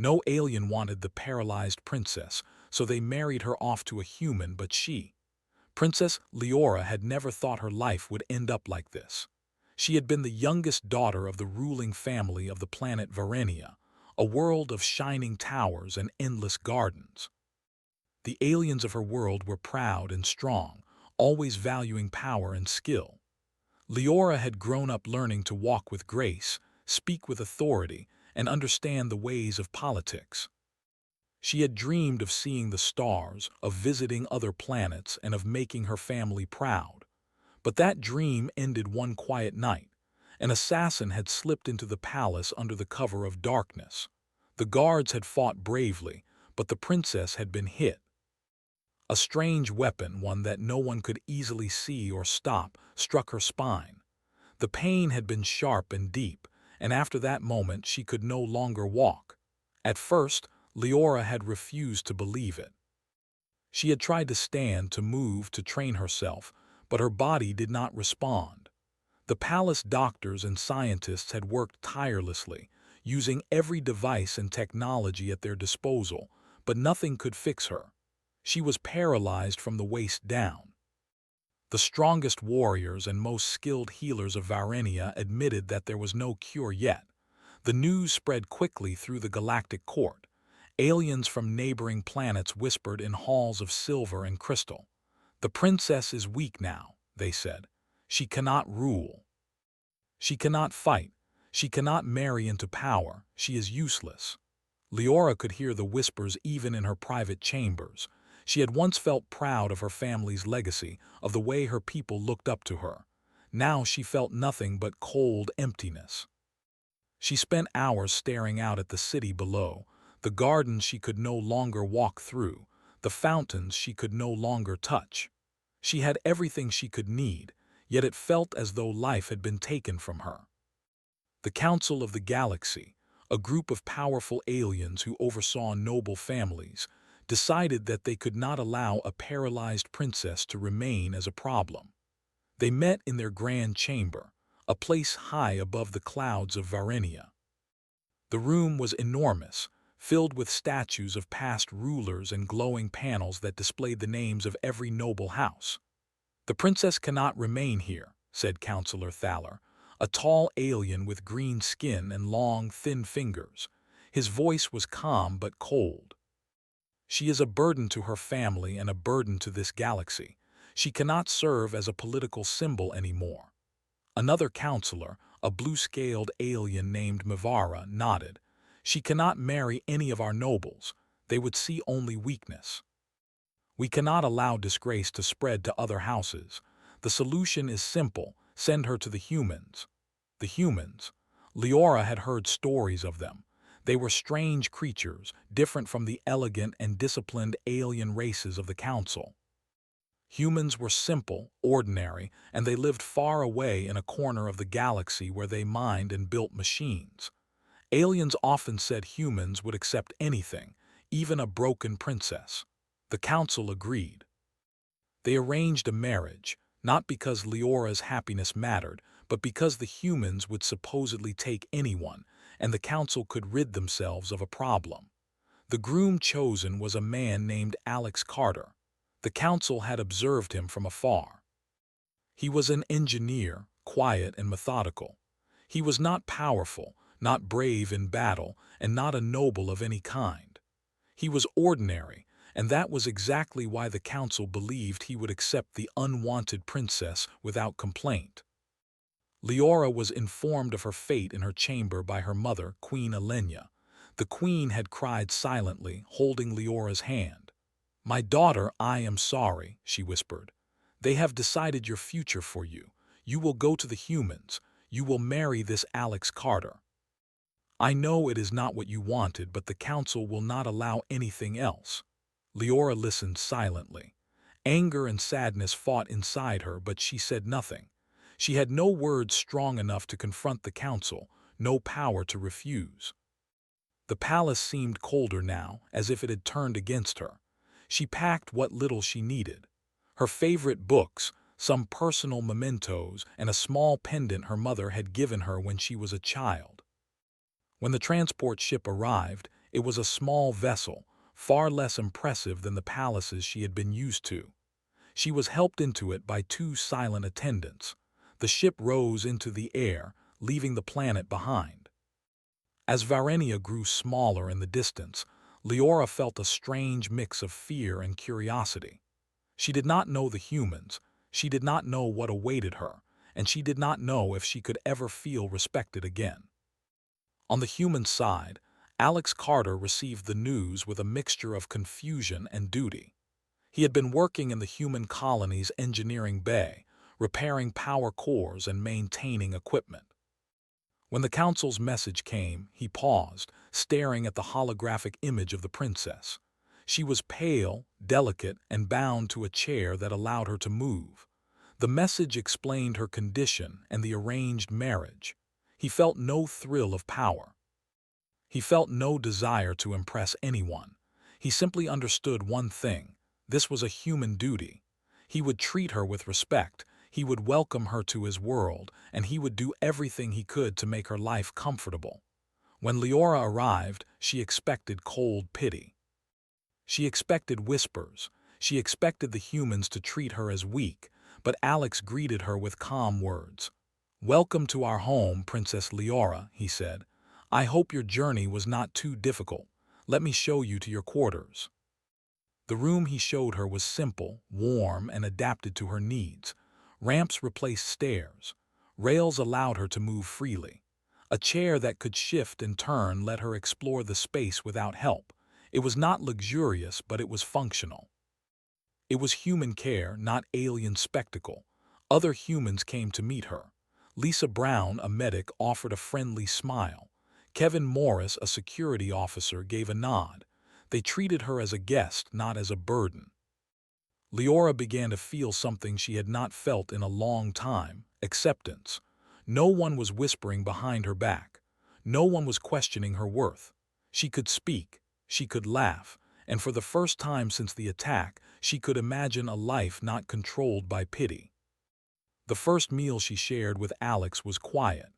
No alien wanted the paralyzed princess, so they married her off to a human, but Princess Leora had never thought her life would end up like this. She had been the youngest daughter of the ruling family of the planet Varenia, a world of shining towers and endless gardens. The aliens of her world were proud and strong, always valuing power and skill. Leora had grown up learning to walk with grace, speak with authority, and understand the ways of politics. She had dreamed of seeing the stars, of visiting other planets, and of making her family proud. But that dream ended one quiet night. An assassin had slipped into the palace under the cover of darkness. The guards had fought bravely, but the princess had been hit. A strange weapon, one that no one could easily see or stop, struck her spine. The pain had been sharp and deep, and after that moment she could no longer walk. At first, Leora had refused to believe it. She had tried to stand, to move, to train herself, but her body did not respond. The palace doctors and scientists had worked tirelessly, using every device and technology at their disposal, but nothing could fix her. She was paralyzed from the waist down. The strongest warriors and most skilled healers of Varenia admitted that there was no cure yet. The news spread quickly through the galactic court. Aliens from neighboring planets whispered in halls of silver and crystal. "The princess is weak now," they said. "She cannot rule. She cannot fight. She cannot marry into power. She is useless." Leora could hear the whispers even in her private chambers. She had once felt proud of her family's legacy, of the way her people looked up to her. Now she felt nothing but cold emptiness. She spent hours staring out at the city below, the gardens she could no longer walk through, the fountains she could no longer touch. She had everything she could need, yet it felt as though life had been taken from her. The Council of the Galaxy, a group of powerful aliens who oversaw noble families, decided that they could not allow a paralyzed princess to remain as a problem. They met in their grand chamber, a place high above the clouds of Varenia. The room was enormous, filled with statues of past rulers and glowing panels that displayed the names of every noble house. "The princess cannot remain here," said Counselor Thaler, a tall alien with green skin and long, thin fingers. His voice was calm but cold. "She is a burden to her family and a burden to this galaxy. She cannot serve as a political symbol anymore." Another counselor, a blue-scaled alien named Mivara, nodded. "She cannot marry any of our nobles. They would see only weakness. We cannot allow disgrace to spread to other houses. The solution is simple: send her to the humans." The humans. Leora had heard stories of them. They were strange creatures, different from the elegant and disciplined alien races of the Council. Humans were simple, ordinary, and they lived far away in a corner of the galaxy where they mined and built machines. Aliens often said humans would accept anything, even a broken princess. The Council agreed. They arranged a marriage, not because Leora's happiness mattered, but because the humans would supposedly take anyone, and the Council could rid themselves of a problem. The groom chosen was a man named Alex Carter. The Council had observed him from afar. He was an engineer, quiet and methodical. He was not powerful, not brave in battle, and not a noble of any kind. He was ordinary, and that was exactly why the Council believed he would accept the unwanted princess without complaint. Leora was informed of her fate in her chamber by her mother, Queen Elenya. The queen had cried silently, holding Leora's hand. "My daughter, I am sorry," she whispered. "They have decided your future for you. You will go to the humans. You will marry this Alex Carter. I know it is not what you wanted, but the Council will not allow anything else." Leora listened silently. Anger and sadness fought inside her, but she said nothing. She had no words strong enough to confront the Council, no power to refuse. The palace seemed colder now, as if it had turned against her. She packed what little she needed: her favorite books, some personal mementos, and a small pendant her mother had given her when she was a child. When the transport ship arrived, It was a small vessel, far less impressive than the palaces she had been used to. She was helped into it by two silent attendants. The ship rose into the air, leaving the planet behind. As Varenia grew smaller in the distance, Leora felt a strange mix of fear and curiosity. She did not know the humans, she did not know what awaited her, and she did not know if she could ever feel respected again. On the human side, Alex Carter received the news with a mixture of confusion and duty. He had been working in the human colony's engineering bay, repairing power cores and maintaining equipment. When the council's message came, he paused, staring at the holographic image of the princess. She was pale, delicate, and bound to a chair that allowed her to move. The message explained her condition and the arranged marriage. He felt no thrill of power. He felt no desire to impress anyone. He simply understood one thing: this was a human duty. He would treat her with respect, he would welcome her to his world, and he would do everything he could to make her life comfortable. When Leora arrived, she expected cold pity. She expected whispers. She expected the humans to treat her as weak, but Alex greeted her with calm words. "Welcome to our home, Princess Leora," he said. "I hope your journey was not too difficult. Let me show you to your quarters." The room he showed her was simple, warm, and adapted to her needs. Ramps replaced stairs. Rails allowed her to move freely. A chair that could shift and turn let her explore the space without help. It was not luxurious, but it was functional. It was human care, not alien spectacle. Other humans came to meet her. Lisa Brown, a medic, offered a friendly smile. Kevin Morris, a security officer, gave a nod. They treated her as a guest, not as a burden. Leora began to feel something she had not felt in a long time: acceptance. No one was whispering behind her back. No one was questioning her worth. She could speak, she could laugh, and for the first time since the attack, she could imagine a life not controlled by pity. The first meal she shared with Alex was quiet.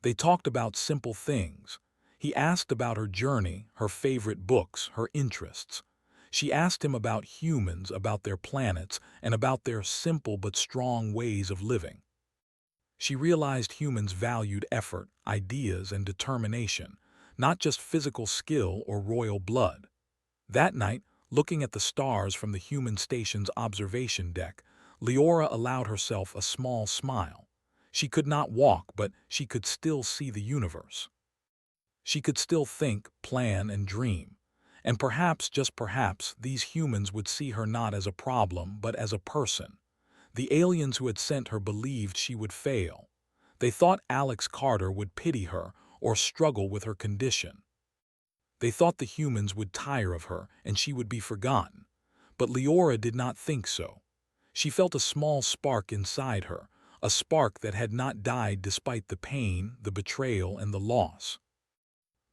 They talked about simple things. He asked about her journey, her favorite books, her interests. She asked him about humans, about their planets, and about their simple but strong ways of living. She realized humans valued effort, ideas, and determination, not just physical skill or royal blood. That night, looking at the stars from the human station's observation deck, Leora allowed herself a small smile. She could not walk, but she could still see the universe. She could still think, plan, and dream. And perhaps, just perhaps, these humans would see her not as a problem, but as a person. The aliens who had sent her believed she would fail. They thought Alex Carter would pity her or struggle with her condition. They thought the humans would tire of her and she would be forgotten. But Leora did not think so. She felt a small spark inside her, a spark that had not died despite the pain, the betrayal, and the loss.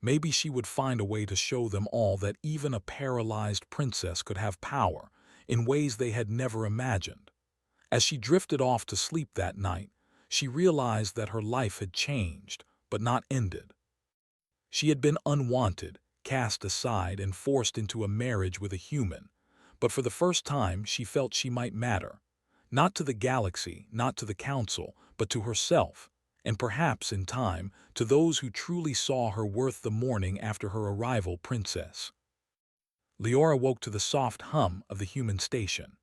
Maybe she would find a way to show them all that even a paralyzed princess could have power in ways they had never imagined. As she drifted off to sleep that night, she realized that her life had changed, but not ended. She had been unwanted, cast aside, and forced into a marriage with a human, but for the first time she felt she might matter. Not to the galaxy, not to the council, but to herself, and perhaps, in time, to those who truly saw her worth the morning after her arrival, Princess. Leora woke to the soft hum of the human station.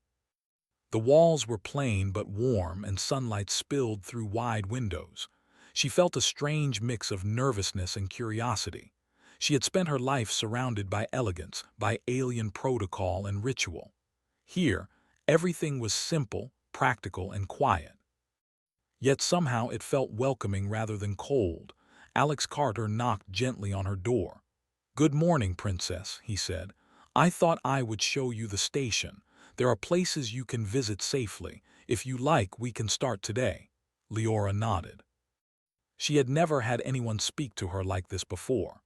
The walls were plain but warm, and sunlight spilled through wide windows. She felt a strange mix of nervousness and curiosity. She had spent her life surrounded by elegance, by alien protocol and ritual. Here, everything was simple, practical, and quiet. Yet somehow it felt welcoming rather than cold. Alex Carter knocked gently on her door. "Good morning, Princess," he said. "I thought I would show you the station. There are places you can visit safely. If you like, we can start today." Leora nodded. She had never had anyone speak to her like this before.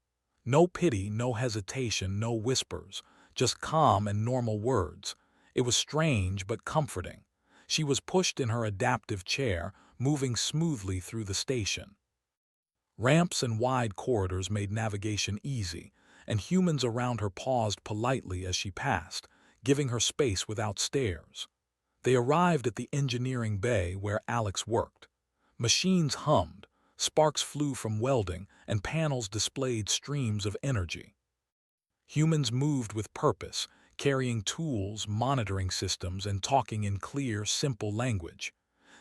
No pity, no hesitation, no whispers, just calm and normal words. It was strange but comforting. She was pushed in her adaptive chair, moving smoothly through the station. Ramps and wide corridors made navigation easy, and humans around her paused politely as she passed, giving her space without stares. They arrived at the engineering bay where Alex worked. Machines hummed, sparks flew from welding, and panels displayed streams of energy. Humans moved with purpose, carrying tools, monitoring systems, and talking in clear, simple language.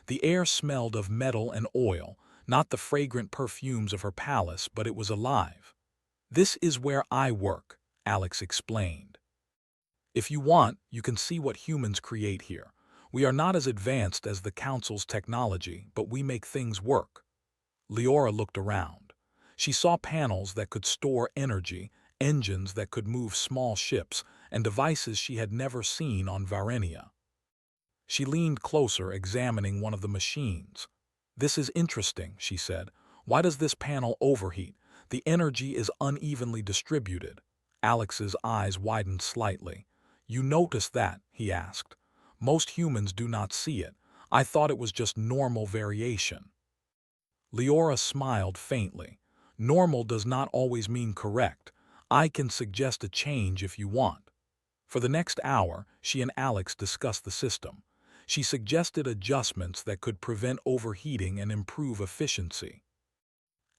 The air smelled of metal and oil, not the fragrant perfumes of her palace, but it was alive. "This is where I work," Alex explained. "If you want, you can see what humans create here. We are not as advanced as the Council's technology, but we make things work." Leora looked around. She saw panels that could store energy, engines that could move small ships, and devices she had never seen on Varenia. She leaned closer, examining one of the machines. "This is interesting," she said. "Why does this panel overheat? The energy is unevenly distributed." Alex's eyes widened slightly. "You notice that?" he asked. "Most humans do not see it. I thought it was just normal variation." Leora smiled faintly. "Normal does not always mean correct. I can suggest a change if you want." For the next hour, she and Alex discussed the system. She suggested adjustments that could prevent overheating and improve efficiency.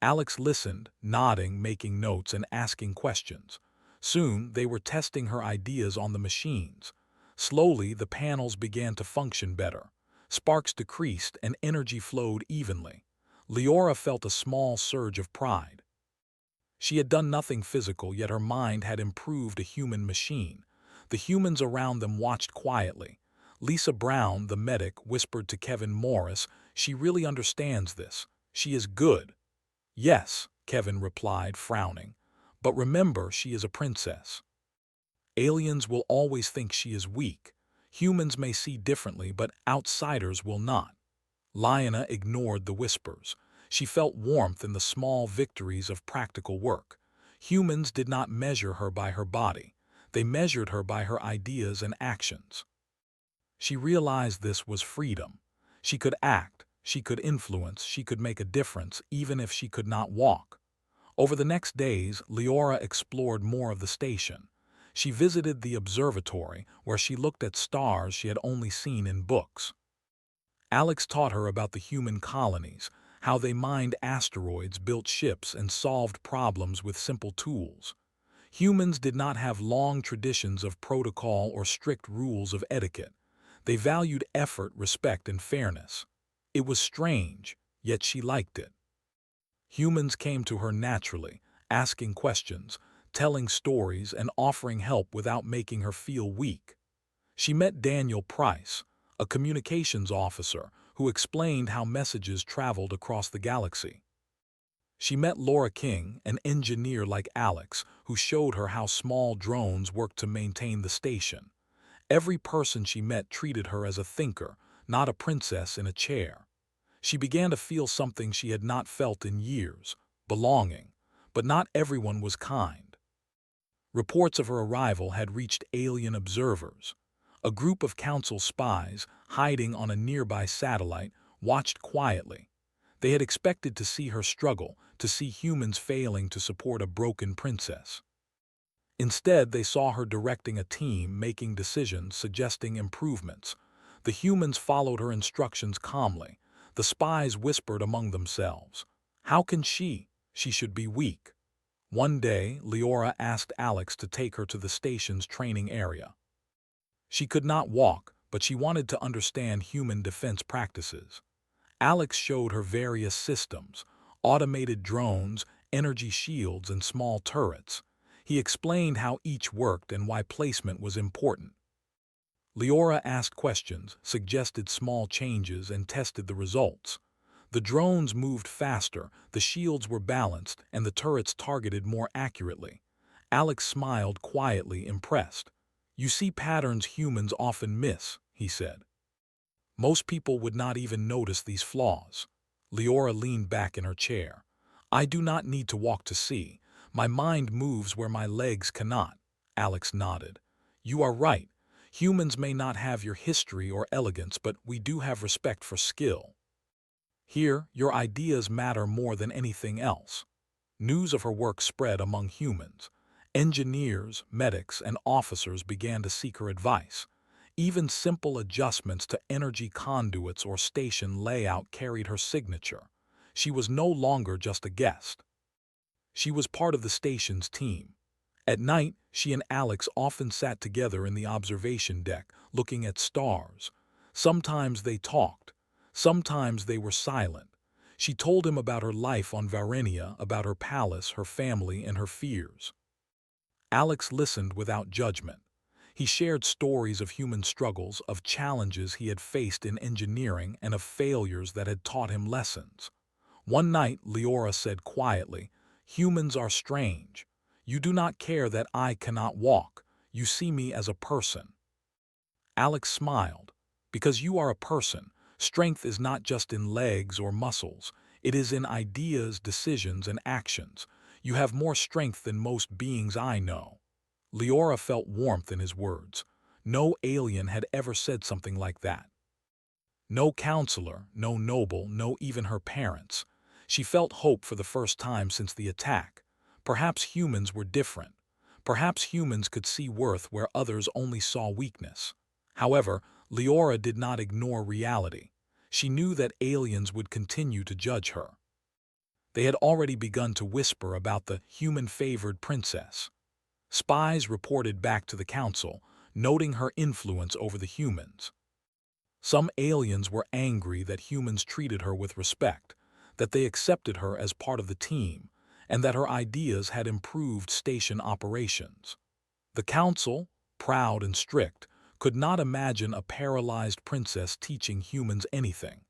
Alex listened, nodding, making notes, and asking questions. Soon, they were testing her ideas on the machines. Slowly, the panels began to function better. Sparks decreased and energy flowed evenly. Leora felt a small surge of pride. She had done nothing physical, yet her mind had improved a human machine. The humans around them watched quietly. Lisa Brown, the medic, whispered to Kevin Morris, "She really understands this. She is good." "Yes," Kevin replied, frowning. "But remember, she is a princess. Aliens will always think she is weak. Humans may see differently, but outsiders will not." Lyanna ignored the whispers. She felt warmth in the small victories of practical work. Humans did not measure her by her body. They measured her by her ideas and actions. She realized this was freedom. She could act, she could influence, she could make a difference, even if she could not walk. Over the next days, Leora explored more of the station. She visited the observatory, where she looked at stars she had only seen in books. Alex taught her about the human colonies, how they mined asteroids, built ships, and solved problems with simple tools. Humans did not have long traditions of protocol or strict rules of etiquette. They valued effort, respect, and fairness. It was strange, yet she liked it. Humans came to her naturally, asking questions, telling stories, and offering help without making her feel weak. She met Daniel Price, a communications officer who explained how messages traveled across the galaxy. She met Laura King, an engineer like Alex, who showed her how small drones work to maintain the station. Every person she met treated her as a thinker, not a princess in a chair. She began to feel something she had not felt in years, belonging. But not everyone was kind. Reports of her arrival had reached alien observers. A group of council spies, hiding on a nearby satellite, watched quietly. They had expected to see her struggle, to see humans failing to support a broken princess. Instead, they saw her directing a team, making decisions, suggesting improvements. The humans followed her instructions calmly. The spies whispered among themselves, "How can she? She should be weak." One day, Leora asked Alex to take her to the station's training area. She could not walk, but she wanted to understand human defense practices. Alex showed her various systems: automated drones, energy shields, and small turrets. He explained how each worked and why placement was important. Leora asked questions, suggested small changes, and tested the results. The drones moved faster, the shields were balanced, and the turrets targeted more accurately. Alex smiled quietly, impressed. "You see patterns humans often miss," he said. "Most people would not even notice these flaws." Leora leaned back in her chair. "I do not need to walk to see. My mind moves where my legs cannot." Alex nodded. "You are right. Humans may not have your history or elegance, but we do have respect for skill. Here, your ideas matter more than anything else." News of her work spread among humans. Engineers, medics, and officers began to seek her advice. Even simple adjustments to energy conduits or station layout carried her signature. She was no longer just a guest. She was part of the station's team. At night, she and Alex often sat together in the observation deck, looking at stars. Sometimes they talked. Sometimes they were silent. She told him about her life on Varenia, about her palace, her family, and her fears. Alex listened without judgment. He shared stories of human struggles, of challenges he had faced in engineering, and of failures that had taught him lessons. One night, Leora said quietly, "Humans are strange. You do not care that I cannot walk. You see me as a person." Alex smiled. "Because you are a person, strength is not just in legs or muscles. It is in ideas, decisions, and actions. You have more strength than most beings I know." Leora felt warmth in his words. No alien had ever said something like that. No counselor, no noble, no even her parents. She felt hope for the first time since the attack. Perhaps humans were different. Perhaps humans could see worth where others only saw weakness. However, Leora did not ignore reality. She knew that aliens would continue to judge her. They had already begun to whisper about the human-favored princess. Spies reported back to the council, noting her influence over the humans. Some aliens were angry that humans treated her with respect, that they accepted her as part of the team, and that her ideas had improved station operations. The council, proud and strict, could not imagine a paralyzed princess teaching humans anything.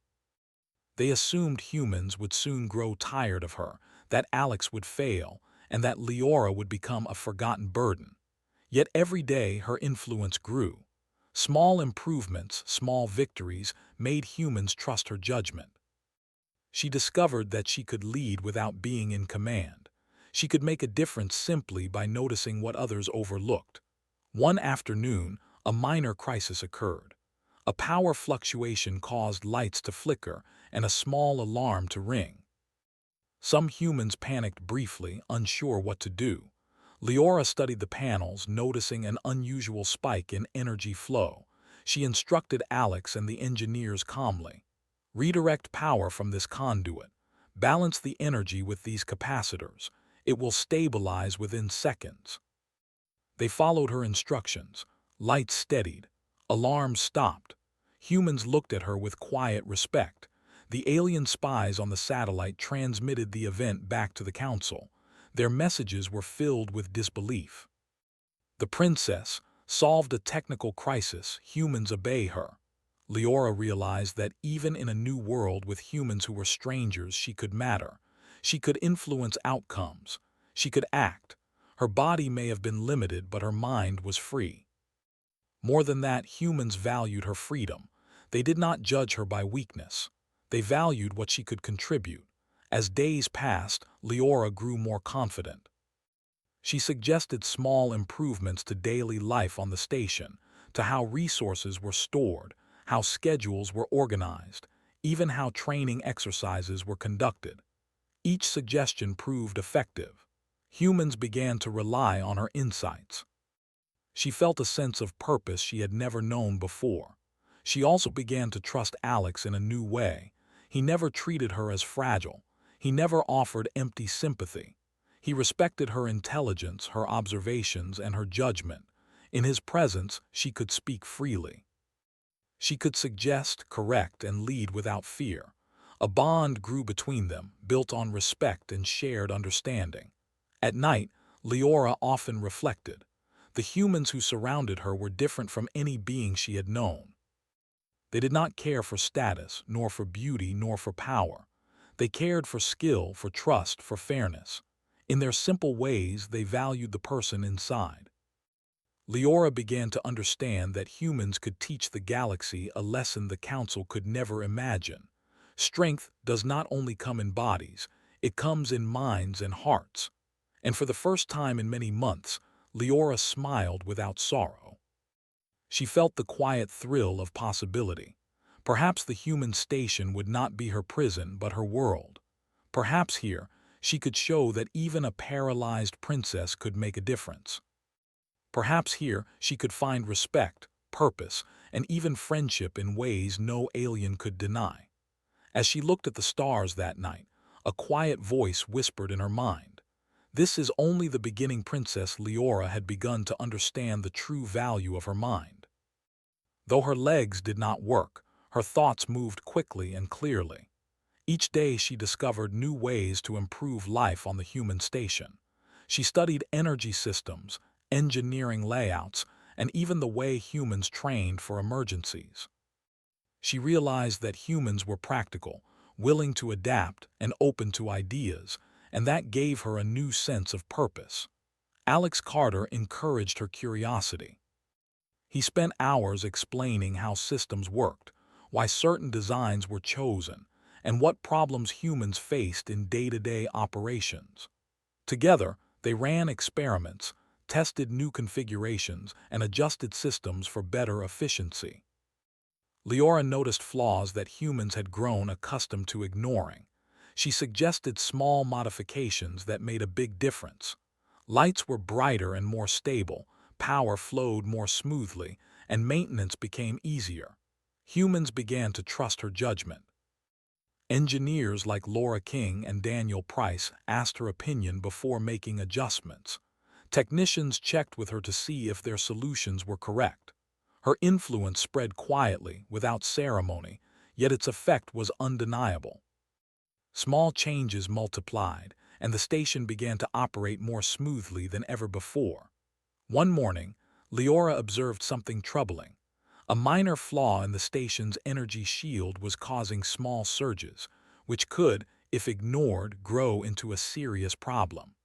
They assumed humans would soon grow tired of her, that Alex would fail, and that Leora would become a forgotten burden. Yet every day her influence grew. Small improvements, small victories, made humans trust her judgment. She discovered that she could lead without being in command. She could make a difference simply by noticing what others overlooked. One afternoon, a minor crisis occurred. A power fluctuation caused lights to flicker and a small alarm to ring. Some humans panicked briefly, unsure what to do. Leora studied the panels, noticing an unusual spike in energy flow. She instructed Alex and the engineers calmly. "Redirect power from this conduit. Balance the energy with these capacitors. It will stabilize within seconds." They followed her instructions. Lights steadied. Alarms stopped. Humans looked at her with quiet respect. The alien spies on the satellite transmitted the event back to the council. Their messages were filled with disbelief. The princess solved a technical crisis. Humans obey her. Leora realized that even in a new world with humans who were strangers, she could matter. She could influence outcomes. She could act. Her body may have been limited, but her mind was free. More than that, humans valued her freedom. They did not judge her by weakness. They valued what she could contribute. As days passed, Leora grew more confident. She suggested small improvements to daily life on the station, to how resources were stored, how schedules were organized, even how training exercises were conducted. Each suggestion proved effective. Humans began to rely on her insights. She felt a sense of purpose she had never known before. She also began to trust Alex in a new way. He never treated her as fragile. He never offered empty sympathy. He respected her intelligence, her observations, and her judgment. In his presence, she could speak freely. She could suggest, correct, and lead without fear. A bond grew between them, built on respect and shared understanding. At night, Leora often reflected. The humans who surrounded her were different from any being she had known. They did not care for status, nor for beauty, nor for power. They cared for skill, for trust, for fairness. In their simple ways, they valued the person inside. Leora began to understand that humans could teach the galaxy a lesson the Council could never imagine. Strength does not only come in bodies, it comes in minds and hearts. And for the first time in many months, Leora smiled without sorrow. She felt the quiet thrill of possibility. Perhaps the human station would not be her prison but her world. Perhaps here, She could show that even a paralyzed princess could make a difference. Perhaps here she could find respect, purpose, and even friendship in ways no alien could deny. As she looked at the stars that night, a quiet voice whispered in her mind. This is only the beginning. Princess Leora had begun to understand the true value of her mind. Though her legs did not work, her thoughts moved quickly and clearly. Each day she discovered new ways to improve life on the human station. She studied energy systems, engineering layouts, and even the way humans trained for emergencies. She realized that humans were practical, willing to adapt, and open to ideas, and that gave her a new sense of purpose. Alex Carter encouraged her curiosity. He spent hours explaining how systems worked, why certain designs were chosen, and what problems humans faced in day-to-day operations. Together, they ran experiments, tested new configurations, and adjusted systems for better efficiency. Leora noticed flaws that humans had grown accustomed to ignoring. She suggested small modifications that made a big difference. Lights were brighter and more stable, power flowed more smoothly, and maintenance became easier. Humans began to trust her judgment. Engineers like Laura King and Daniel Price asked her opinion before making adjustments. Technicians checked with her to see if their solutions were correct. Her influence spread quietly, without ceremony, yet its effect was undeniable. Small changes multiplied, and the station began to operate more smoothly than ever before. One morning, Leora observed something troubling. A minor flaw in the station's energy shield was causing small surges, which could, if ignored, grow into a serious problem.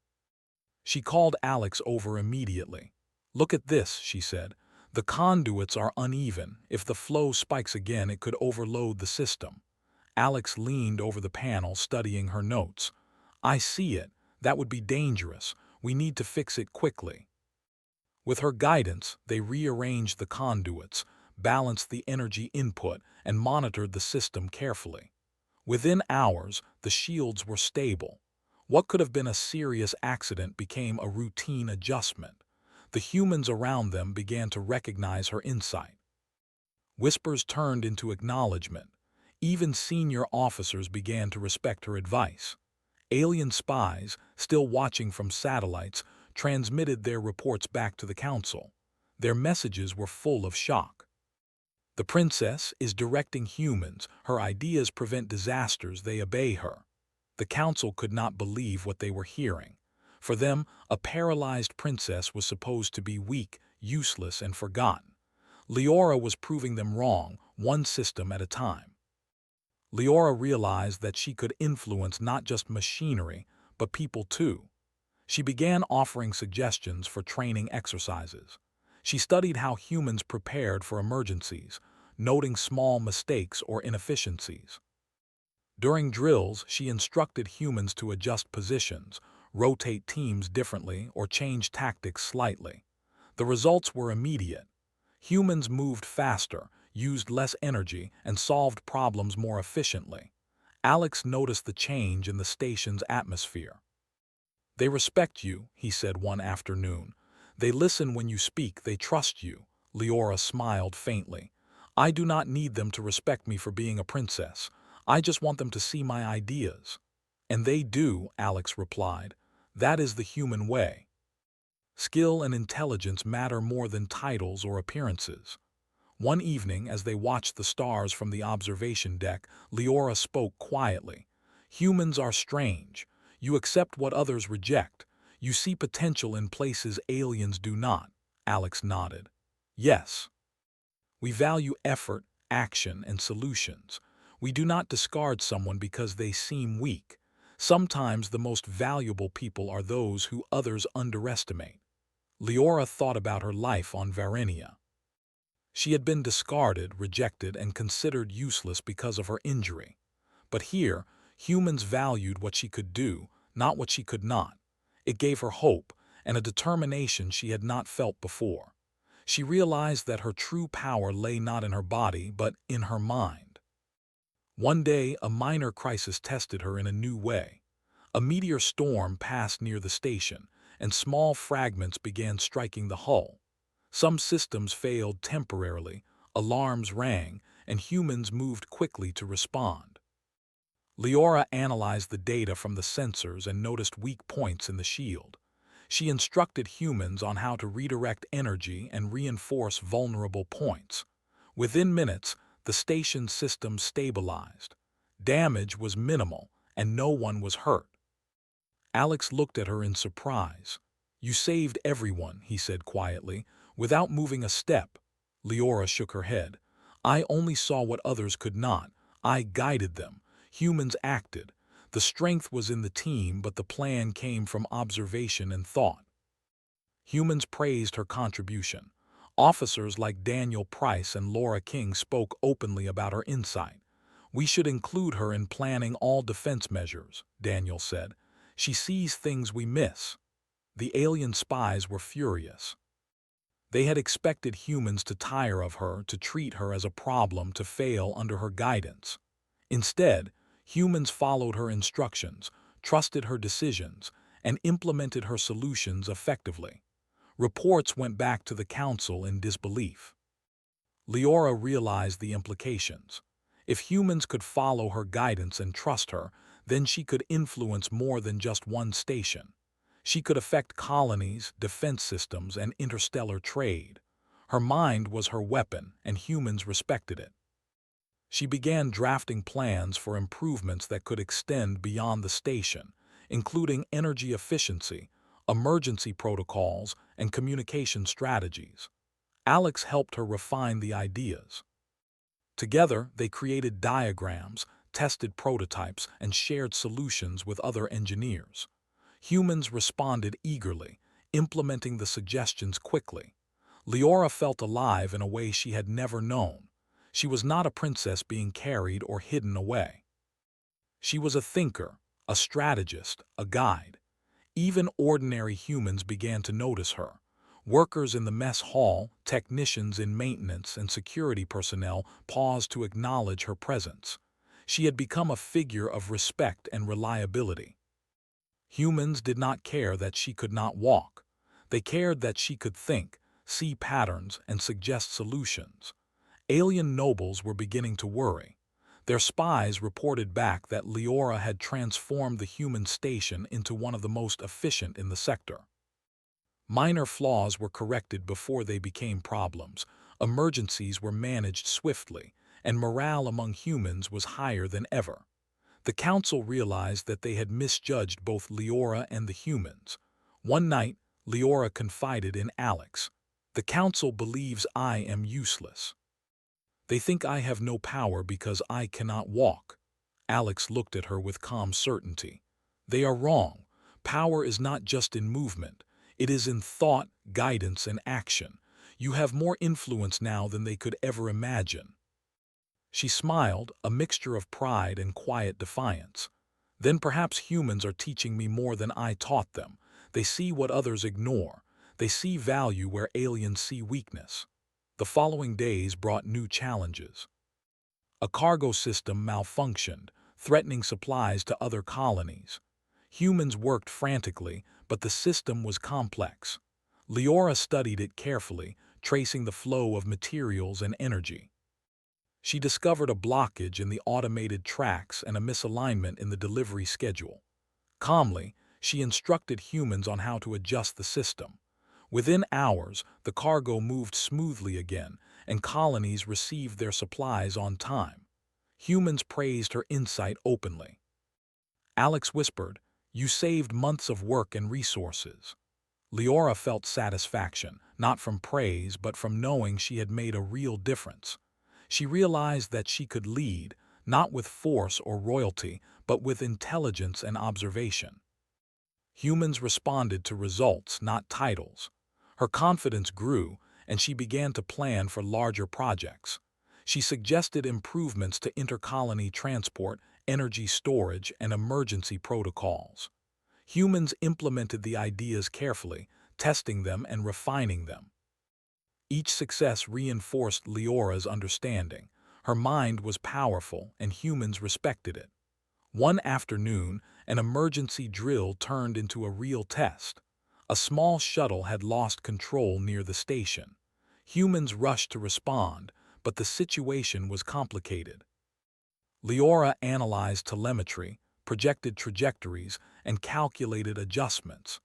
She called Alex over immediately. "Look at this," she said. "The conduits are uneven. If the flow spikes again, it could overload the system." Alex leaned over the panel, studying her notes. "I see it. That would be dangerous. We need to fix it quickly." With her guidance, they rearranged the conduits, balanced the energy input, and monitored the system carefully. Within hours, the shields were stable. What could have been a serious accident became a routine adjustment. The humans around them began to recognize her insight. Whispers turned into acknowledgement. Even senior officers began to respect her advice. Alien spies, still watching from satellites, transmitted their reports back to the council. Their messages were full of shock. "The princess is directing humans. Her ideas prevent disasters. They obey her." The council could not believe what they were hearing. For them, a paralyzed princess was supposed to be weak, useless, and forgotten. Leora was proving them wrong, one system at a time. Leora realized that she could influence not just machinery, but people too. She began offering suggestions for training exercises. She studied how humans prepared for emergencies, noting small mistakes or inefficiencies. During drills, she instructed humans to adjust positions, rotate teams differently, or change tactics slightly. The results were immediate. Humans moved faster, used less energy, and solved problems more efficiently. Alex noticed the change in the station's atmosphere. "They respect you," he said one afternoon. "They listen when you speak, they trust you." Leora smiled faintly. "I do not need them to respect me for being a princess. I just want them to see my ideas." "And they do," Alex replied. "That is the human way." Skill and intelligence matter more than titles or appearances. One evening, as they watched the stars from the observation deck, Leora spoke quietly. "Humans are strange. You accept what others reject. You see potential in places aliens do not." Alex nodded. "Yes. We value effort, action, and solutions. We do not discard someone because they seem weak. Sometimes the most valuable people are those who others underestimate." Leora thought about her life on Varenia. She had been discarded, rejected, and considered useless because of her injury. But here, humans valued what she could do, not what she could not. It gave her hope and a determination she had not felt before. She realized that her true power lay not in her body, but in her mind. One day, a minor crisis tested her in a new way. A meteor storm passed near the station, and small fragments began striking the hull. Some systems failed temporarily, alarms rang, and humans moved quickly to respond. Leora analyzed the data from the sensors and noticed weak points in the shield. She instructed humans on how to redirect energy and reinforce vulnerable points. Within minutes, the station's system stabilized. Damage was minimal, and no one was hurt. Alex looked at her in surprise. "You saved everyone," he said quietly, "without moving a step." Leora shook her head. "I only saw what others could not. I guided them. Humans acted. The strength was in the team, but the plan came from observation and thought." Humans praised her contribution. Officers like Daniel Price and Laura King spoke openly about her insight. "We should include her in planning all defense measures," Daniel said. "She sees things we miss." The alien spies were furious. They had expected humans to tire of her, to treat her as a problem, to fail under her guidance. Instead, humans followed her instructions, trusted her decisions, and implemented her solutions effectively. Reports went back to the council in disbelief. Leora realized the implications. If humans could follow her guidance and trust her, then she could influence more than just one station. She could affect colonies, defense systems, and interstellar trade. Her mind was her weapon, and humans respected it. She began drafting plans for improvements that could extend beyond the station, including energy efficiency, emergency protocols, and communication strategies. Alex helped her refine the ideas. Together, they created diagrams, tested prototypes, and shared solutions with other engineers. Humans responded eagerly, implementing the suggestions quickly. Leora felt alive in a way she had never known. She was not a princess being carried or hidden away. She was a thinker, a strategist, a guide. Even ordinary humans began to notice her. Workers in the mess hall, technicians in maintenance, and security personnel paused to acknowledge her presence. She had become a figure of respect and reliability. Humans did not care that she could not walk. They cared that she could think, see patterns, and suggest solutions. Alien nobles were beginning to worry. Their spies reported back that Leora had transformed the human station into one of the most efficient in the sector. Minor flaws were corrected before they became problems, emergencies were managed swiftly, and morale among humans was higher than ever. The council realized that they had misjudged both Leora and the humans. One night, Leora confided in Alex. "The council believes I am useless. They think I have no power because I cannot walk." Alex looked at her with calm certainty. "They are wrong. Power is not just in movement. It is in thought, guidance, and action. You have more influence now than they could ever imagine." She smiled, a mixture of pride and quiet defiance. "Then perhaps humans are teaching me more than I taught them. They see what others ignore. They see value where aliens see weakness." The following days brought new challenges. A cargo system malfunctioned, threatening supplies to other colonies. Humans worked frantically, but the system was complex. Leora studied it carefully, tracing the flow of materials and energy. She discovered a blockage in the automated tracks and a misalignment in the delivery schedule. Calmly, she instructed humans on how to adjust the system. Within hours, the cargo moved smoothly again, and colonies received their supplies on time. Humans praised her insight openly. Alex whispered, "You saved months of work and resources." Leora felt satisfaction, not from praise but from knowing she had made a real difference. She realized that she could lead, not with force or royalty, but with intelligence and observation. Humans responded to results, not titles. Her confidence grew, and she began to plan for larger projects. She suggested improvements to intercolony transport, energy storage, and emergency protocols. Humans implemented the ideas carefully, testing them and refining them. Each success reinforced Leora's understanding. Her mind was powerful, and humans respected it. One afternoon, an emergency drill turned into a real test. A small shuttle had lost control near the station. Humans rushed to respond, but the situation was complicated. Leora analyzed telemetry, projected trajectories, and calculated adjustments.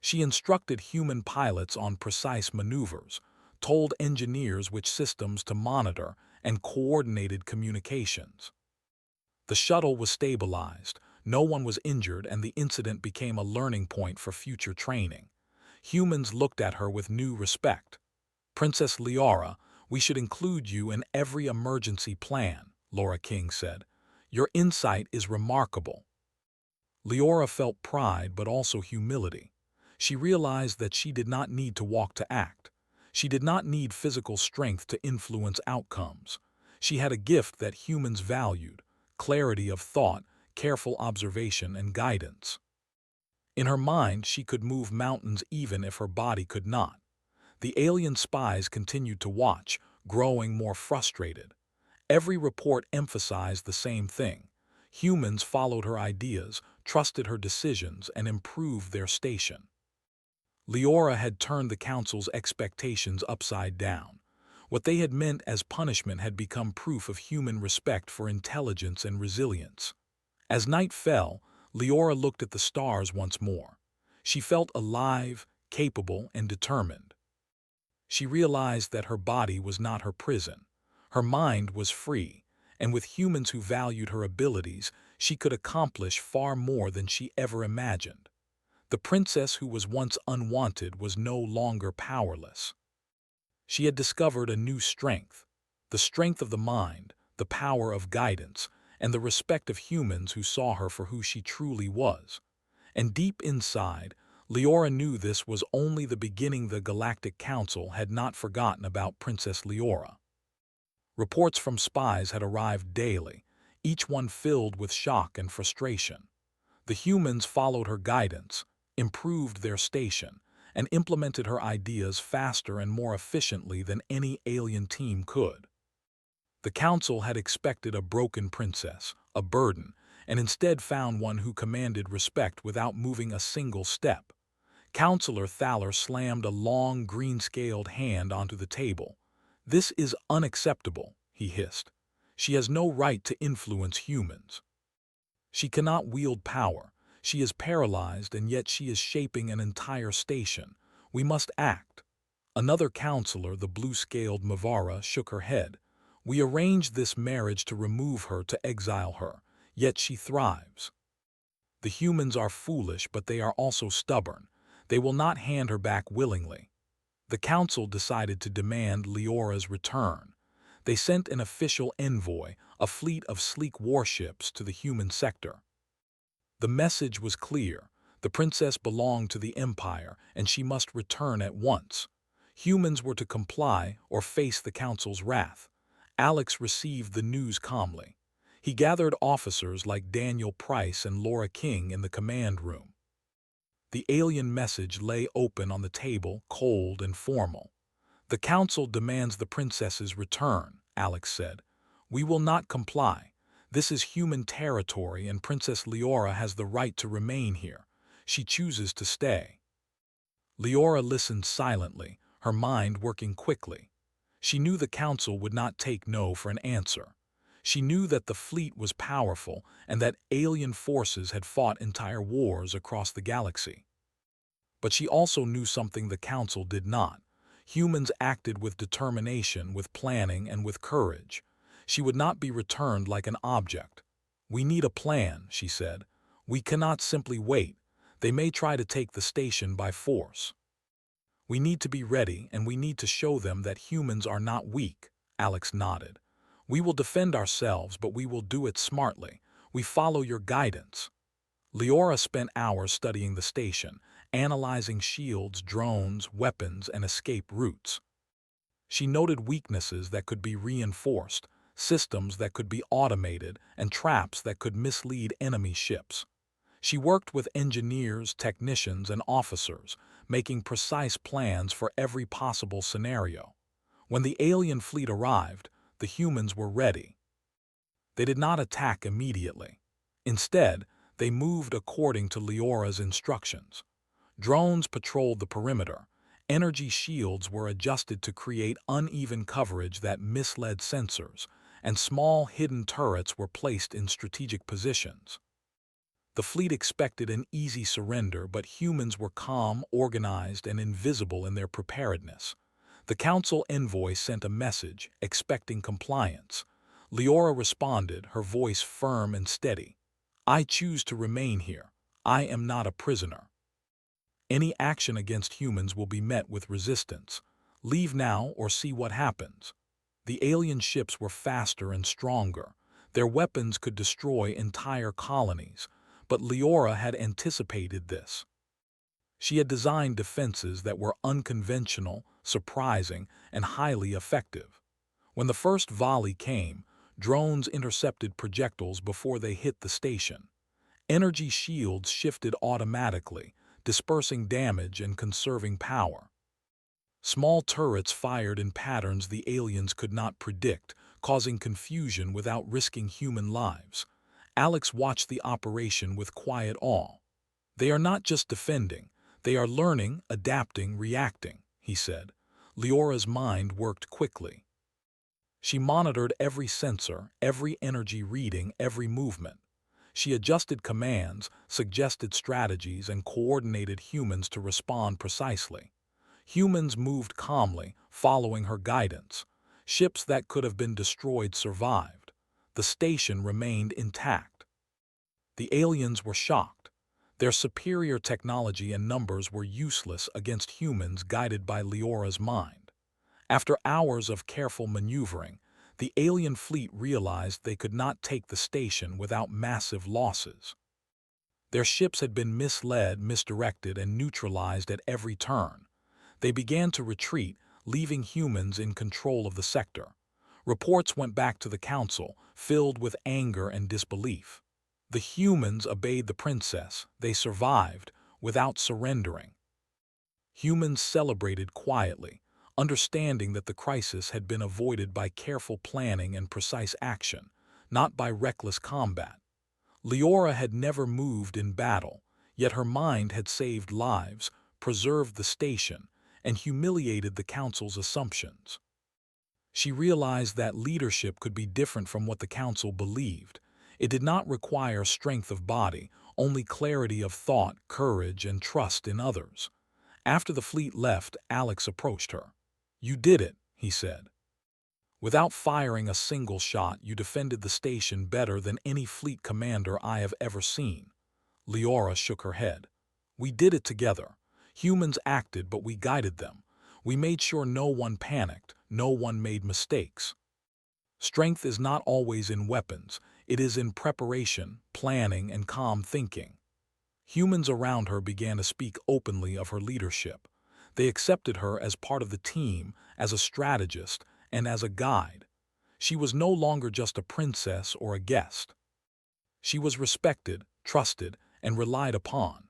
She instructed human pilots on precise maneuvers, told engineers which systems to monitor, and coordinated communications. The shuttle was stabilized, no one was injured, and the incident became a learning point for future training. Humans looked at her with new respect. "Princess Leora, we should include you in every emergency plan," Laura King said. "Your insight is remarkable." Leora felt pride but also humility. She realized that she did not need to walk to act. She did not need physical strength to influence outcomes. She had a gift that humans valued: clarity of thought, careful observation, and guidance. In her mind, she could move mountains even if her body could not. The alien spies continued to watch, growing more frustrated. Every report emphasized the same thing. Humans followed her ideas, trusted her decisions, and improved their station. Leora had turned the Council's expectations upside down. What they had meant as punishment had become proof of human respect for intelligence and resilience. As night fell, Leora looked at the stars once more. She felt alive, capable, and determined. She realized that her body was not her prison. Her mind was free, and with humans who valued her abilities, she could accomplish far more than she ever imagined. The princess who was once unwanted was no longer powerless. She had discovered a new strength: the strength of the mind, the power of guidance, and the respect of humans who saw her for who she truly was. And deep inside, Leora knew this was only the beginning. The Galactic Council had not forgotten about Princess Leora. Reports from spies had arrived daily, each one filled with shock and frustration. The humans followed her guidance, improved their station, and implemented her ideas faster and more efficiently than any alien team could. The Council had expected a broken princess, a burden, and instead found one who commanded respect without moving a single step. Counselor Thaler slammed a long, green-scaled hand onto the table. "This is unacceptable," he hissed. "She has no right to influence humans. She cannot wield power. She is paralyzed, and yet she is shaping an entire station. We must act." Another counselor, the blue-scaled Mavara, shook her head. "We arranged this marriage to remove her, to exile her, yet she thrives. The humans are foolish, but they are also stubborn. They will not hand her back willingly." The council decided to demand Leora's return. They sent an official envoy, a fleet of sleek warships, to the human sector. The message was clear: the princess belonged to the Empire, and she must return at once. Humans were to comply or face the council's wrath. Alex received the news calmly. He gathered officers like Daniel Price and Laura King in the command room. The alien message lay open on the table, cold and formal. "The council demands the princess's return," Alex said. "We will not comply. This is human territory, and Princess Leora has the right to remain here. She chooses to stay." Leora listened silently, her mind working quickly. She knew the council would not take no for an answer. She knew that the fleet was powerful and that alien forces had fought entire wars across the galaxy. But she also knew something the council did not. Humans acted with determination, with planning, and with courage. She would not be returned like an object. "We need a plan," she said. "We cannot simply wait. They may try to take the station by force. We need to be ready, and we need to show them that humans are not weak." Alex nodded. "We will defend ourselves, but we will do it smartly. We follow your guidance." Leora spent hours studying the station, analyzing shields, drones, weapons, and escape routes. She noted weaknesses that could be reinforced, systems that could be automated, and traps that could mislead enemy ships. She worked with engineers, technicians, and officers, making precise plans for every possible scenario. When the alien fleet arrived, the humans were ready. They did not attack immediately. Instead, they moved according to Leora's instructions. Drones patrolled the perimeter. Energy shields were adjusted to create uneven coverage that misled sensors, and small hidden turrets were placed in strategic positions. The fleet expected an easy surrender, but humans were calm, organized, and invisible in their preparedness. The council envoy sent a message, expecting compliance. Leora responded, her voice firm and steady. "I choose to remain here. I am not a prisoner. Any action against humans will be met with resistance. Leave now or see what happens." The alien ships were faster and stronger. Their weapons could destroy entire colonies, but Leora had anticipated this. She had designed defenses that were unconventional, surprising, and highly effective. When the first volley came, drones intercepted projectiles before they hit the station. Energy shields shifted automatically, dispersing damage and conserving power. Small turrets fired in patterns the aliens could not predict, causing confusion without risking human lives. Alex watched the operation with quiet awe. "They are not just defending, they are learning, adapting, reacting," he said. Leora's mind worked quickly. She monitored every sensor, every energy reading, every movement. She adjusted commands, suggested strategies, and coordinated humans to respond precisely. Humans moved calmly, following her guidance. Ships that could have been destroyed survived. The station remained intact. The aliens were shocked. Their superior technology and numbers were useless against humans guided by Leora's mind. After hours of careful maneuvering, the alien fleet realized they could not take the station without massive losses. Their ships had been misled, misdirected, and neutralized at every turn. They began to retreat, leaving humans in control of the sector. Reports went back to the council, filled with anger and disbelief. The humans obeyed the princess. They survived, without surrendering. Humans celebrated quietly, understanding that the crisis had been avoided by careful planning and precise action, not by reckless combat. Leora had never moved in battle, yet her mind had saved lives, preserved the station, and humiliated the council's assumptions. She realized that leadership could be different from what the council believed. It did not require strength of body, only clarity of thought, courage, and trust in others. After the fleet left, Alex approached her. "You did it," he said. "Without firing a single shot, you defended the station better than any fleet commander I have ever seen." Leora shook her head. "We did it together. Humans acted, but we guided them. We made sure no one panicked, no one made mistakes. Strength is not always in weapons, it is in preparation, planning, and calm thinking." Humans around her began to speak openly of her leadership. They accepted her as part of the team, as a strategist, and as a guide. She was no longer just a princess or a guest. She was respected, trusted, and relied upon.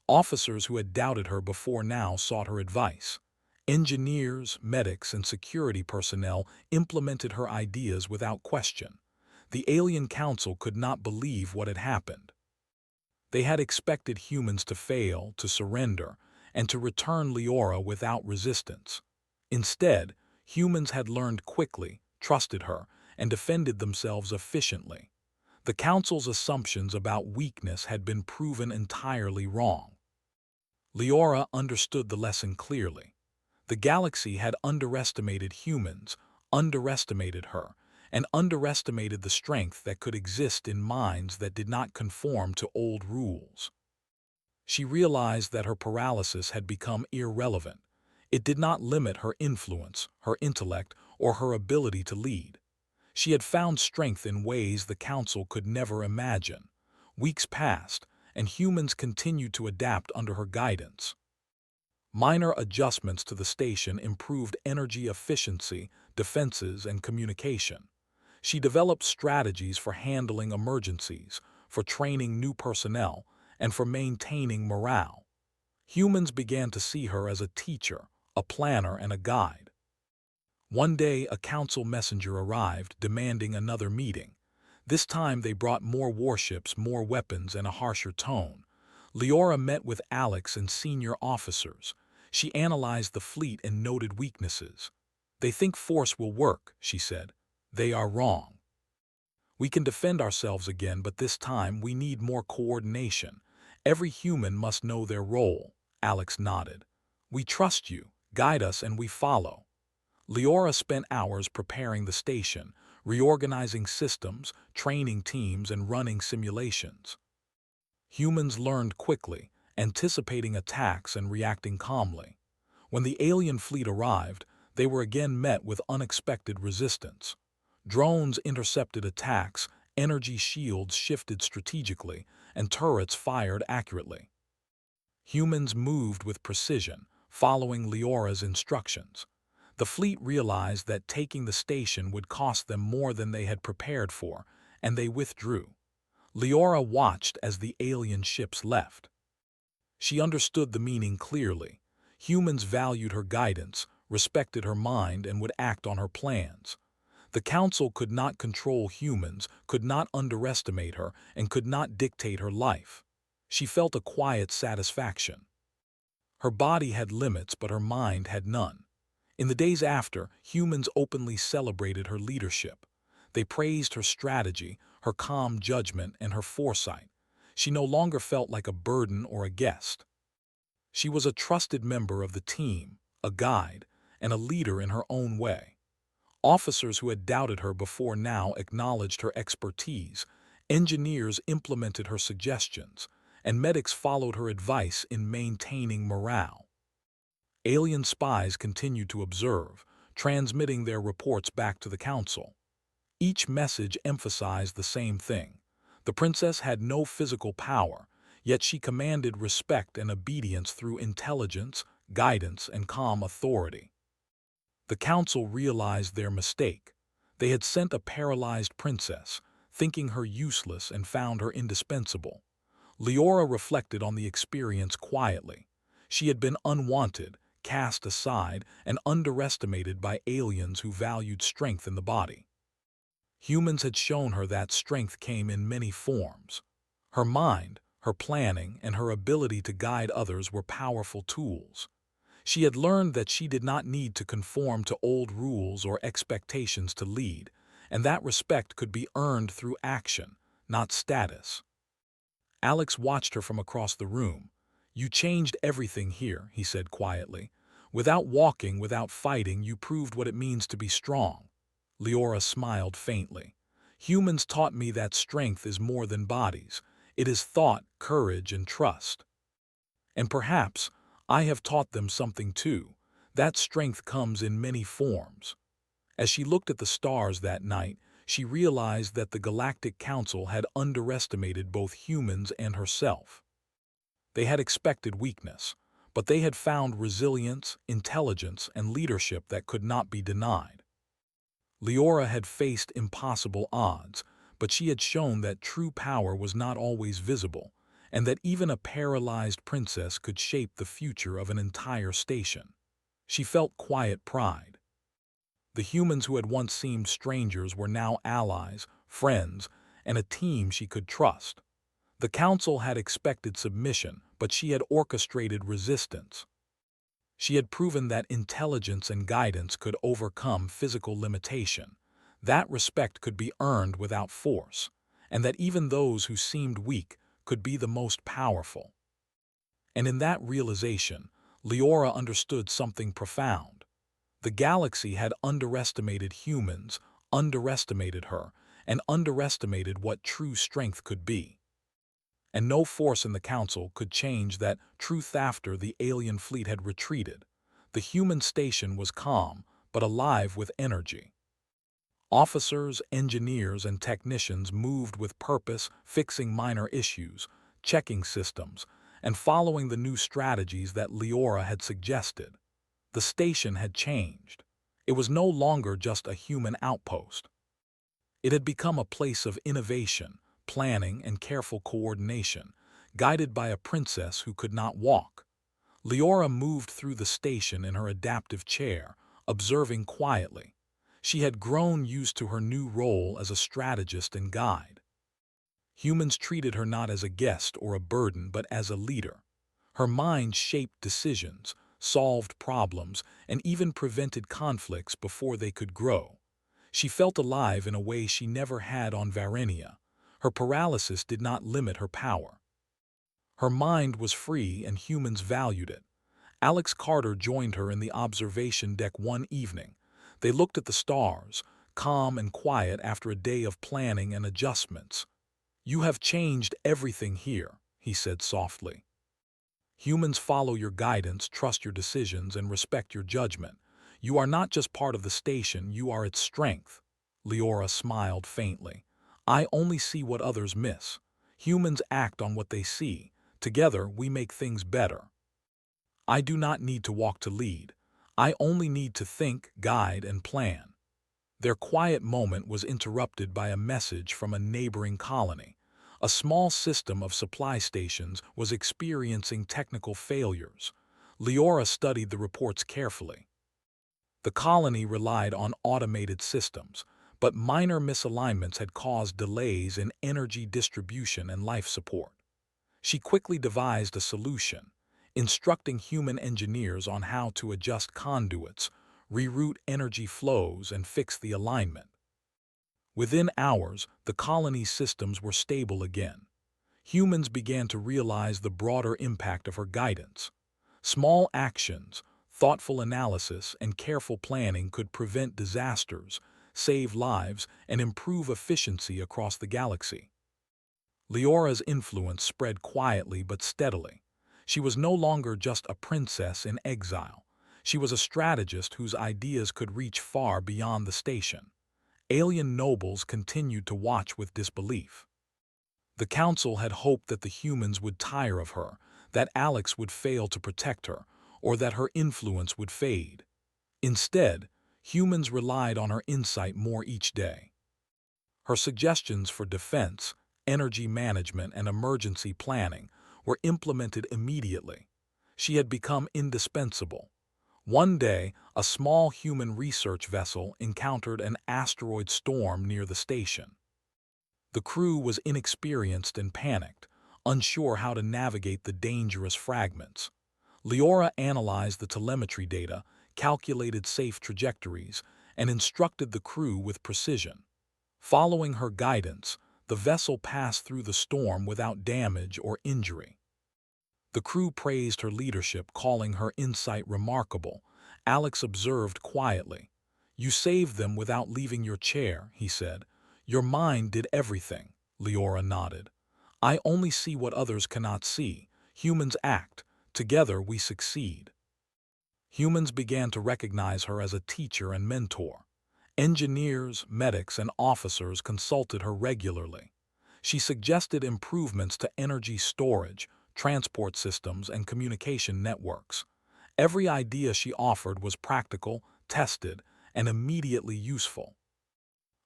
Officers who had doubted her before now sought her advice. Engineers, medics, and security personnel implemented her ideas without question. The alien council could not believe what had happened. They had expected humans to fail, to surrender, and to return Leora without resistance. Instead, humans had learned quickly, trusted her, and defended themselves efficiently. The council's assumptions about weakness had been proven entirely wrong. Leora understood the lesson clearly. The galaxy had underestimated humans, underestimated her, and underestimated the strength that could exist in minds that did not conform to old rules. She realized that her paralysis had become irrelevant. It did not limit her influence, her intellect, or her ability to lead. She had found strength in ways the council could never imagine. Weeks passed, and humans continued to adapt under her guidance. Minor adjustments to the station improved energy efficiency, defenses, and communication. She developed strategies for handling emergencies, for training new personnel, and for maintaining morale. Humans began to see her as a teacher, a planner, and a guide. One day, a council messenger arrived demanding another meeting. This time they brought more warships, more weapons, and a harsher tone. Leora met with Alex and senior officers. She analyzed the fleet and noted weaknesses. "They think force will work," she said. "They are wrong. We can defend ourselves again, but this time we need more coordination. Every human must know their role." Alex nodded. "We trust you. Guide us and we follow." Leora spent hours preparing the station, reorganizing systems, training teams, and running simulations. Humans learned quickly, anticipating attacks and reacting calmly. When the alien fleet arrived, they were again met with unexpected resistance. Drones intercepted attacks, energy shields shifted strategically, and turrets fired accurately. Humans moved with precision, following Leora's instructions. The fleet realized that taking the station would cost them more than they had prepared for, and they withdrew. Leora watched as the alien ships left. She understood the meaning clearly. Humans valued her guidance, respected her mind, and would act on her plans. The Council could not control humans, could not underestimate her, and could not dictate her life. She felt a quiet satisfaction. Her body had limits, but her mind had none. In the days after, humans openly celebrated her leadership. They praised her strategy, her calm judgment, and her foresight. She no longer felt like a burden or a guest. She was a trusted member of the team, a guide, and a leader in her own way. Officers who had doubted her before now acknowledged her expertise, engineers implemented her suggestions, and medics followed her advice in maintaining morale. Alien spies continued to observe, transmitting their reports back to the Council. Each message emphasized the same thing. The princess had no physical power, yet she commanded respect and obedience through intelligence, guidance, and calm authority. The Council realized their mistake. They had sent a paralyzed princess, thinking her useless, and found her indispensable. Leora reflected on the experience quietly. She had been unwanted, cast aside, and underestimated by aliens who valued strength in the body. Humans had shown her that strength came in many forms. Her mind, her planning, and her ability to guide others were powerful tools. She had learned that she did not need to conform to old rules or expectations to lead, and that respect could be earned through action, not status. Alex watched her from across the room. "You changed everything here," he said quietly. "Without walking, without fighting, you proved what it means to be strong." Leora smiled faintly. "Humans taught me that strength is more than bodies. It is thought, courage, and trust. And perhaps I have taught them something too. That strength comes in many forms." As she looked at the stars that night, she realized that the Galactic Council had underestimated both humans and herself. They had expected weakness, but they had found resilience, intelligence, and leadership that could not be denied. Leora had faced impossible odds, but she had shown that true power was not always visible, and that even a paralyzed princess could shape the future of an entire station. She felt quiet pride. The humans who had once seemed strangers were now allies, friends, and a team she could trust. The Council had expected submission, but she had orchestrated resistance. She had proven that intelligence and guidance could overcome physical limitation, that respect could be earned without force, and that even those who seemed weak could be the most powerful. And in that realization, Leora understood something profound. The galaxy had underestimated humans, underestimated her, and underestimated what true strength could be. And no force in the Council could change that truth. After the alien fleet had retreated, the human station was calm, but alive with energy. Officers, engineers, and technicians moved with purpose, fixing minor issues, checking systems, and following the new strategies that Leora had suggested. The station had changed. It was no longer just a human outpost. It had become a place of innovation, planning, and careful coordination, guided by a princess who could not walk. Leora moved through the station in her adaptive chair, observing quietly. She had grown used to her new role as a strategist and guide. Humans treated her not as a guest or a burden, but as a leader. Her mind shaped decisions, solved problems, and even prevented conflicts before they could grow. She felt alive in a way she never had on Varenia. Her paralysis did not limit her power. Her mind was free and humans valued it. Alex Carter joined her in the observation deck one evening. They looked at the stars, calm and quiet after a day of planning and adjustments. "You have changed everything here," he said softly. "Humans follow your guidance, trust your decisions, and respect your judgment. You are not just part of the station, you are its strength." Leora smiled faintly. "I only see what others miss. Humans act on what they see. Together, we make things better. I do not need to walk to lead. I only need to think, guide, and plan." Their quiet moment was interrupted by a message from a neighboring colony. A small system of supply stations was experiencing technical failures. Leora studied the reports carefully. The colony relied on automated systems, but minor misalignments had caused delays in energy distribution and life support. She quickly devised a solution, instructing human engineers on how to adjust conduits, reroute energy flows, and fix the alignment. Within hours, the colony's systems were stable again. Humans began to realize the broader impact of her guidance. Small actions, thoughtful analysis, and careful planning could prevent disasters, save lives, and improve efficiency across the galaxy. Leora's influence spread quietly but steadily. She was no longer just a princess in exile. She was a strategist whose ideas could reach far beyond the station. Alien nobles continued to watch with disbelief. The council had hoped that the humans would tire of her, that Alex would fail to protect her, or that her influence would fade. Instead, humans relied on her insight more each day. Her suggestions for defense, energy management, and emergency planning were implemented immediately. She had become indispensable. One day, a small human research vessel encountered an asteroid storm near the station. The crew was inexperienced and panicked, unsure how to navigate the dangerous fragments. Leora analyzed the telemetry data, calculated safe trajectories, and instructed the crew with precision. Following her guidance, the vessel passed through the storm without damage or injury. The crew praised her leadership, calling her insight remarkable. Alex observed quietly. "You saved them without leaving your chair," he said. "Your mind did everything." Leora nodded. "I only see what others cannot see. Humans act. Together we succeed." Humans began to recognize her as a teacher and mentor. Engineers, medics, and officers consulted her regularly. She suggested improvements to energy storage, transport systems, and communication networks. Every idea she offered was practical, tested, and immediately useful.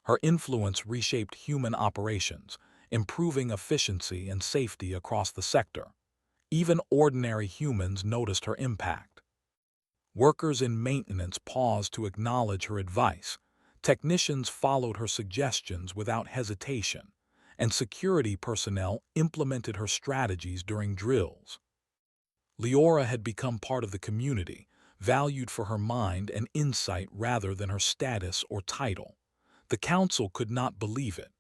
Her influence reshaped human operations, improving efficiency and safety across the sector. Even ordinary humans noticed her impact. Workers in maintenance paused to acknowledge her advice. Technicians followed her suggestions without hesitation, and security personnel implemented her strategies during drills. Leora had become part of the community, valued for her mind and insight rather than her status or title. The council could not believe it.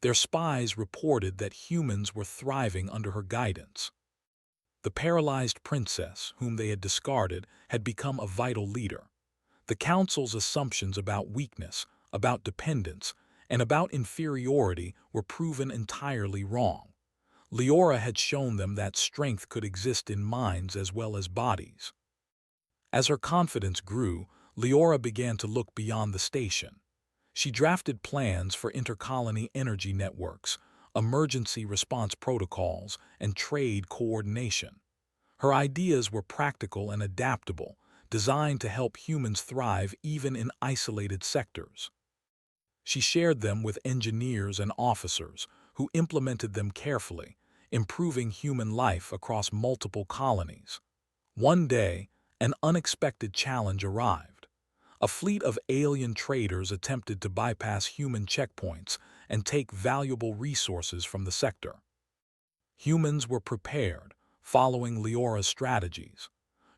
Their spies reported that humans were thriving under her guidance. The paralyzed princess, whom they had discarded, had become a vital leader. The council's assumptions about weakness, about dependence, and about inferiority were proven entirely wrong. Leora had shown them that strength could exist in minds as well as bodies. As her confidence grew, Leora began to look beyond the station. She drafted plans for intercolony energy networks, emergency response protocols, and trade coordination. Her ideas were practical and adaptable, designed to help humans thrive even in isolated sectors. She shared them with engineers and officers who implemented them carefully, improving human life across multiple colonies. One day, an unexpected challenge arrived. A fleet of alien traders attempted to bypass human checkpoints and take valuable resources from the sector. Humans were prepared, following Leora's strategies.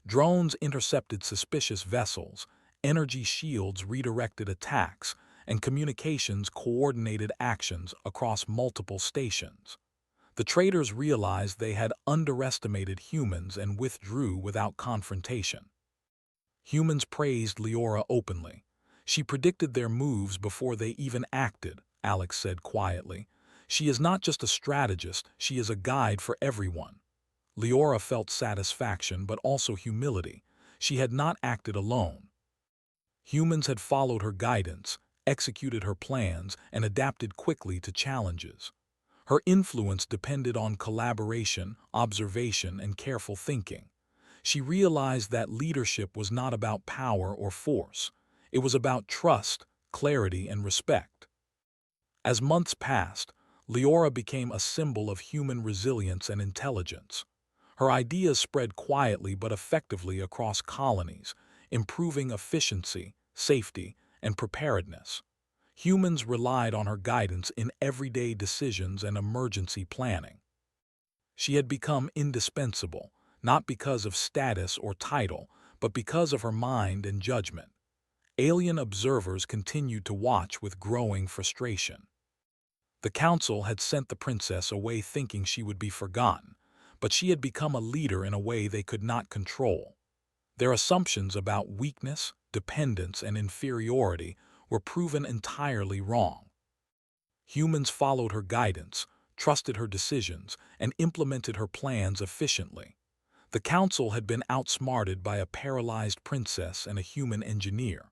Drones intercepted suspicious vessels, energy shields redirected attacks, and communications coordinated actions across multiple stations. The traders realized they had underestimated humans and withdrew without confrontation. Humans praised Leora openly. She predicted their moves before they even acted, Alex said quietly. She is not just a strategist, she is a guide for everyone. Leora felt satisfaction but also humility. She had not acted alone. Humans had followed her guidance, executed her plans, and adapted quickly to challenges. Her influence depended on collaboration, observation, and careful thinking. She realized that leadership was not about power or force. It was about trust, clarity, and respect. As months passed, Leora became a symbol of human resilience and intelligence. Her ideas spread quietly but effectively across colonies, improving efficiency, safety, and preparedness. Humans relied on her guidance in everyday decisions and emergency planning. She had become indispensable, not because of status or title, but because of her mind and judgment. Alien observers continued to watch with growing frustration. The council had sent the princess away thinking she would be forgotten, but she had become a leader in a way they could not control. Their assumptions about weakness, dependence, and inferiority were proven entirely wrong. Humans followed her guidance, trusted her decisions, and implemented her plans efficiently. The council had been outsmarted by a paralyzed princess and a human engineer.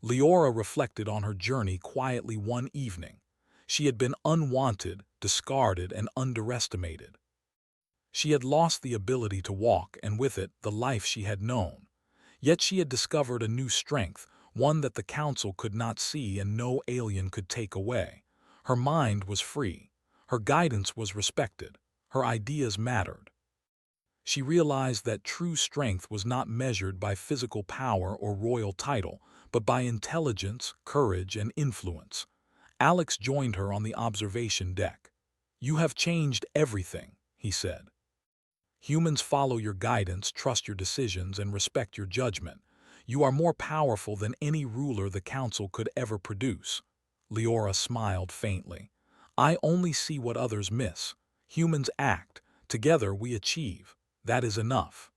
Leora reflected on her journey quietly one evening. She had been unwanted, discarded, and underestimated. She had lost the ability to walk, and with it, the life she had known. Yet she had discovered a new strength, one that the council could not see and no alien could take away. Her mind was free. Her guidance was respected. Her ideas mattered. She realized that true strength was not measured by physical power or royal title, but by intelligence, courage, and influence. Alex joined her on the observation deck. "You have changed everything," he said. "Humans follow your guidance, trust your decisions, and respect your judgment. You are more powerful than any ruler the council could ever produce." Leora smiled faintly. "I only see what others miss. Humans act. Together we achieve. That is enough."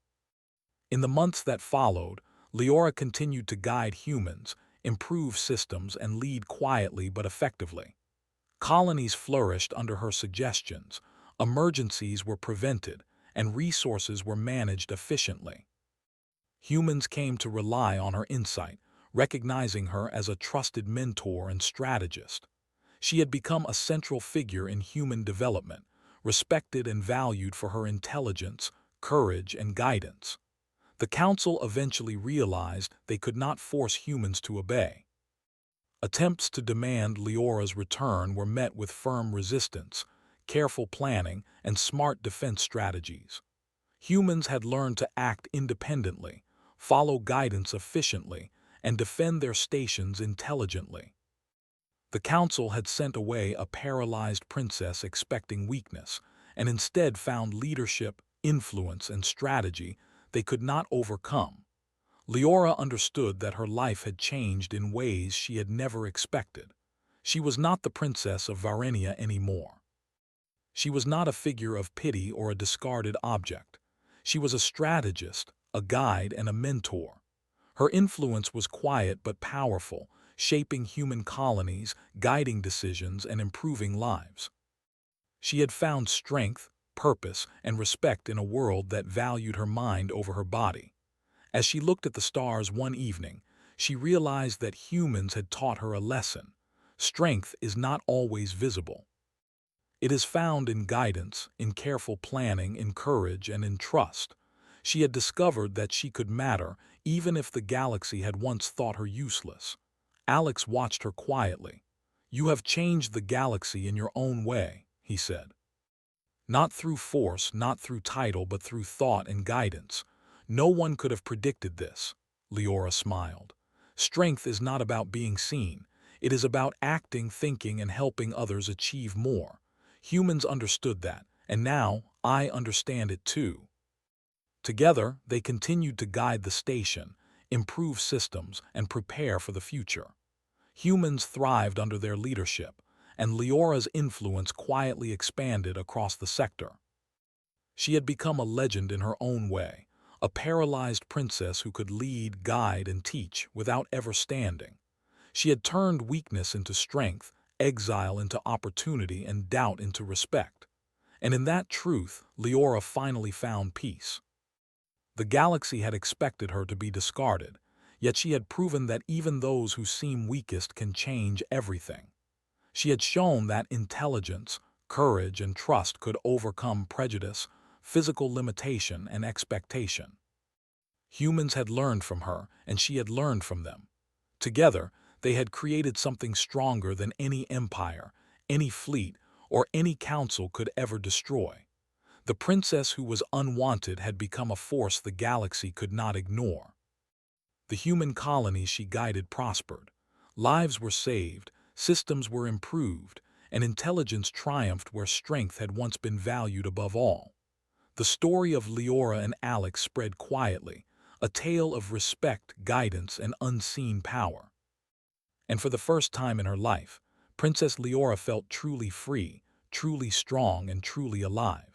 In the months that followed, Leora continued to guide humans, improve systems, and lead quietly but effectively. Colonies flourished under her suggestions, emergencies were prevented, and resources were managed efficiently. Humans came to rely on her insight, recognizing her as a trusted mentor and strategist. She had become a central figure in human development, respected and valued for her intelligence, courage, and guidance. The council eventually realized they could not force humans to obey. Attempts to demand Leora's return were met with firm resistance, careful planning, and smart defense strategies. Humans had learned to act independently, follow guidance efficiently, and defend their stations intelligently. The council had sent away a paralyzed princess expecting weakness, and instead found leadership, influence, and strategy they could not overcome. Leora understood that her life had changed in ways she had never expected. She was not the princess of Varenia anymore. She was not a figure of pity or a discarded object. She was a strategist, a guide, and a mentor. Her influence was quiet but powerful, shaping human colonies, guiding decisions, and improving lives. She had found strength, purpose, and respect in a world that valued her mind over her body. As she looked at the stars one evening, she realized that humans had taught her a lesson. Strength is not always visible. It is found in guidance, in careful planning, in courage, and in trust. She had discovered that she could matter, even if the galaxy had once thought her useless. Alex watched her quietly. "You have changed the galaxy in your own way," he said. "Not through force, not through title, but through thought and guidance. No one could have predicted this." Leora smiled. Strength is not about being seen. It is about acting, thinking, and helping others achieve more. Humans understood that, and now I understand it too. Together, they continued to guide the station, improve systems, and prepare for the future. Humans thrived under their leadership, and Leora's influence quietly expanded across the sector. She had become a legend in her own way, a paralyzed princess who could lead, guide, and teach without ever standing. She had turned weakness into strength, exile into opportunity, and doubt into respect. And in that truth, Leora finally found peace. The galaxy had expected her to be discarded, yet she had proven that even those who seem weakest can change everything. She had shown that intelligence, courage, and trust could overcome prejudice, physical limitation, and expectation. Humans had learned from her, and she had learned from them. Together, they had created something stronger than any empire, any fleet, or any council could ever destroy. The princess who was unwanted had become a force the galaxy could not ignore. The human colonies she guided prospered. Lives were saved, systems were improved, and intelligence triumphed where strength had once been valued above all. The story of Leora and Alex spread quietly, a tale of respect, guidance, and unseen power. And for the first time in her life, Princess Leora felt truly free, truly strong, and truly alive.